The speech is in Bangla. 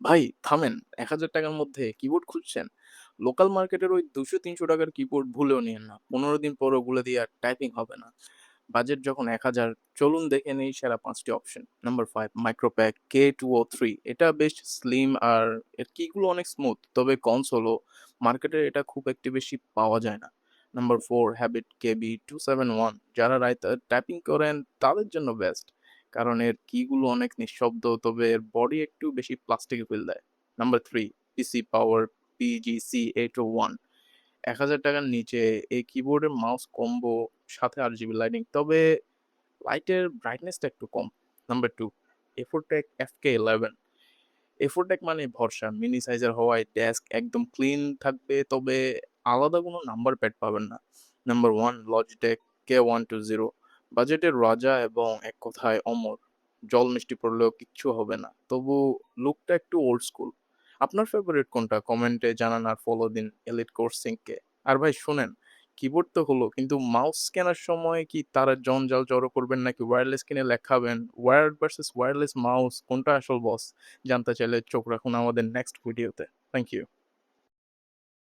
ভাই থামেন। ৳১,০০০ র মধ্যে কিবোর্ড খুঁজছেন? লোকাল মার্কেটের ওই ৳২০০-৩০০ র কিবোর্ড ভুলেও নিয়েন না। ১৫ দিন পর ওগুলো দিয়ে আর টাইপিং হবে না। বাজেট যখন ১,০০০ চলুন দেখে নেই সেরা ৫ টি অপশন। নাম্বার ৫ মাইক্রোপ্যাক K203 এটা বেশ স্লিম আর এর কিগুলো অনেক স্মুথ। তবে কনস হলো মার্কেটে এটা খুব একটি বেশি পাওয়া যায় না। নাম্বার ৪ হ্যাবিট KB271 যারা রাইতে টাইপিং করেন তাদের জন্য বেস্ট। কারণ এর কিগুলো অনেক নিঃশব্দ তবে এর বডি একটু বেশি প্লাস্টিকি ফিল দেয়। নাম্বার ৩ পিসি পাওয়ার PGC801 ৳১,০০০ র নিচে এই কিবোর্ডের মাউস কম্বো সাথে 8 জিবি লাইটিং। তবে লাইটের ব্রাইটনেসটা একটু কম। নাম্বার ২ Effortech FK11 Effortech মানে ভরসা। মিনি সাইজের হওয়ায় ডেস্ক একদম ক্লিন থাকবে তবে আলাদা কোনো নাম্বার প্যাড পাবেন না। নাম্বার ১ Logitech K120 বাজেটের রাজা এবং এক কথায় অমর। জল মিষ্টি পড়লেও কিচ্ছু হবে না। তবু লুকটা একটু ওল্ড স্কুল। আপনার ফেভারিট কোনটা? কমেন্টে জানান আর ফলো দিন এলিট কোর্সিং কে। আর ভাই শোনেন, কিবোর্ড তো হলো কিন্তু মাউস কেনার সময় কি তারা জঞ্জাল জড়ো করবেন নাকি ওয়্যারলেস কিনে লেখাবেন? ওয়্যার্ড ভার্সাস ওয়্যারলেস মাউস কোনটা আসল বস? জানতে চাইলে চোখ রাখুন আমাদের নেক্সট ভিডিওতে। Thank you.